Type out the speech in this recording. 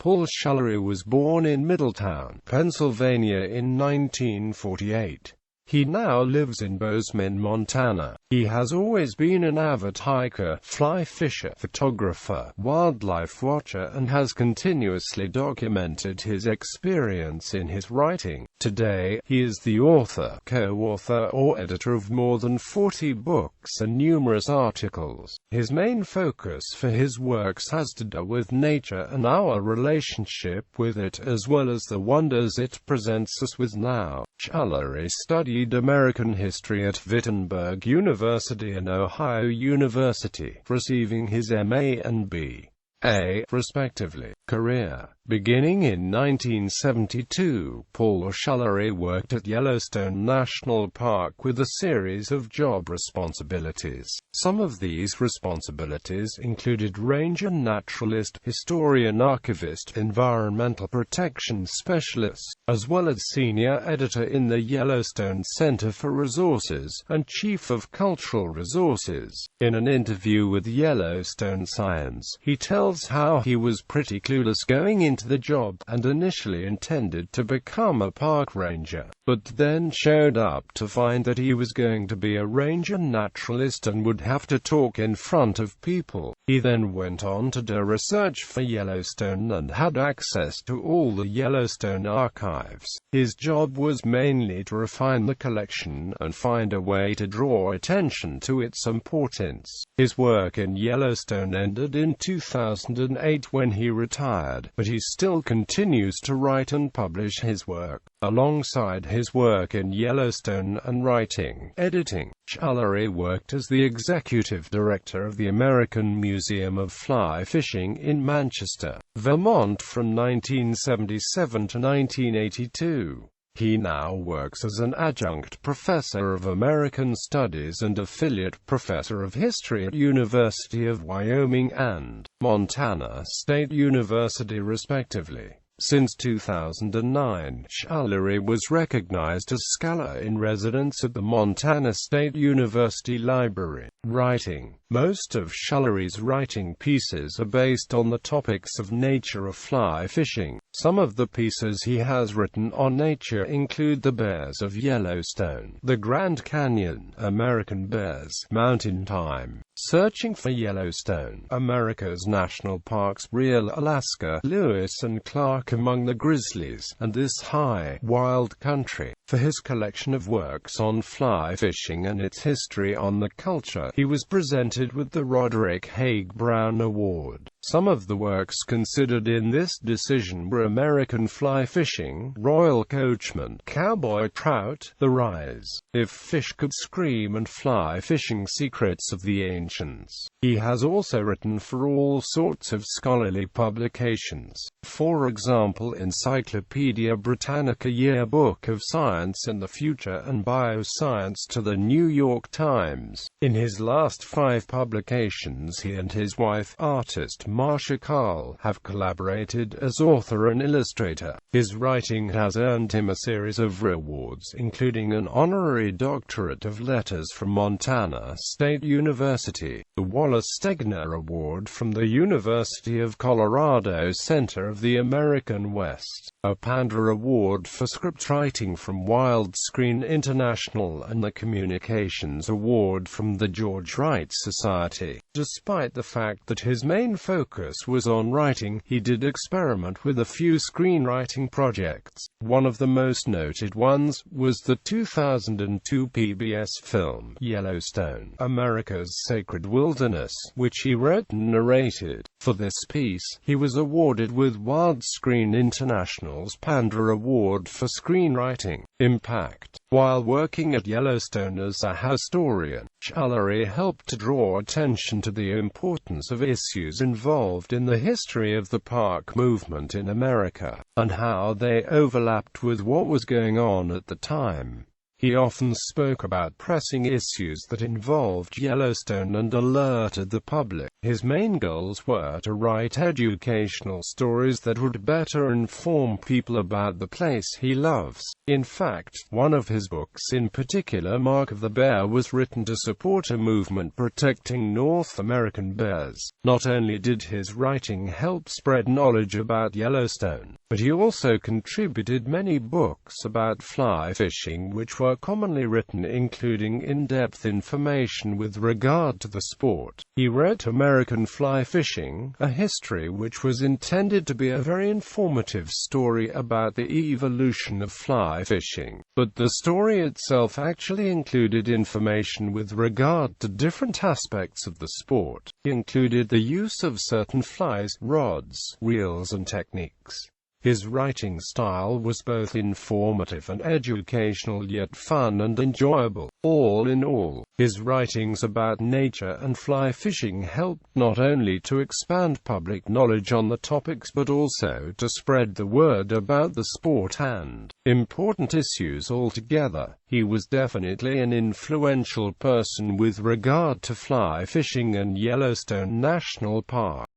Paul Schullery was born in Middletown, Pennsylvania in 1948. He now lives in Bozeman, Montana. He has always been an avid hiker, fly fisher, photographer, wildlife watcher, and has continuously documented his experience in his writing. Today, he is the author, co-author, or editor of more than 40 books and numerous articles. His main focus for his works has to do with nature and our relationship with it, as well as the wonders it presents us with now. Schullery studied American history at Wittenberg University and Ohio University, receiving his M.A. and B.A., respectively. Career. Beginning in 1972, Paul Schullery worked at Yellowstone National Park with a series of job responsibilities. Some of these responsibilities included ranger naturalist, historian archivist, environmental protection specialist, as well as senior editor in the Yellowstone Center for Resources, and chief of cultural resources. In an interview with Yellowstone Science, he tells how he was pretty clueless going into the job, and initially intended to become a park ranger, but then showed up to find that he was going to be a ranger naturalist and would have to talk in front of people. He then went on to do research for Yellowstone and had access to all the Yellowstone archives. His job was mainly to refine the collection and find a way to draw attention to its importance. His work in Yellowstone ended in 2008 when he retired, but he still continues to write and publish his work. Alongside his work in Yellowstone and writing, editing, Schullery worked as the executive director of the American Museum of Fly Fishing in Manchester, Vermont from 1977 to 1982. He now works as an adjunct professor of American Studies and affiliate professor of history at University of Wyoming and Montana State University respectively. Since 2009, Schullery was recognized as Scholar in Residence at the Montana State University Library. Writing. Most of Schullery's writing pieces are based on the topics of nature of fly fishing. Some of the pieces he has written on nature include The Bears of Yellowstone, The Grand Canyon, American Bears, Mountain Time, Searching for Yellowstone, America's National Parks, Real Alaska, Lewis and Clark Among the Grizzlies, and This High, Wild Country. For his collection of works on fly fishing and its history on the culture, he was presented with the Roderick Haig Brown Award. Some of the works considered in this decision were American Fly Fishing, Royal Coachman, Cowboy Trout, The Rise, If Fish Could Scream, and Fly Fishing Secrets of the Ancients. He has also written for all sorts of scholarly publications. For example, Encyclopedia Britannica, Yearbook of Science and the Future, and Bioscience to the New York Times. In his last 5 publications, he and his wife, artist Marsha Carl, have collaborated as author and illustrator. His writing has earned him a series of rewards, including an honorary doctorate of letters from Montana State University, the Wallace Stegner Award from the University of Colorado Center of the American West, a Panda Award for scriptwriting from Wild Screen International, and the Communications Award from the George Wright Society. Despite the fact that his main focus was on writing, he did experiment with a few screenwriting projects. One of the most noted ones was the 2002 PBS film, Yellowstone, America's Sacred Wilderness, which he wrote and narrated. For this piece, he was awarded with Wild Screen International's Panda Award for Screenwriting. Impact. While working at Yellowstone as a historian, Schullery helped to draw attention to the importance of issues involved in the history of the park movement in America, and how they overlapped with what was going on at the time. He often spoke about pressing issues that involved Yellowstone and alerted the public. His main goals were to write educational stories that would better inform people about the place he loves. In fact, one of his books in particular, Mark of the Bear, was written to support a movement protecting North American bears. Not only did his writing help spread knowledge about Yellowstone, but he also contributed many books about fly fishing which were commonly written, including in-depth information with regard to the sport. He wrote American Fly Fishing, a history which was intended to be a very informative story about the evolution of fly fishing. But the story itself actually included information with regard to different aspects of the sport. It included the use of certain flies, rods, reels and techniques. His writing style was both informative and educational, yet fun and enjoyable. All in all, his writings about nature and fly fishing helped not only to expand public knowledge on the topics but also to spread the word about the sport and important issues altogether. He was definitely an influential person with regard to fly fishing and Yellowstone National Park.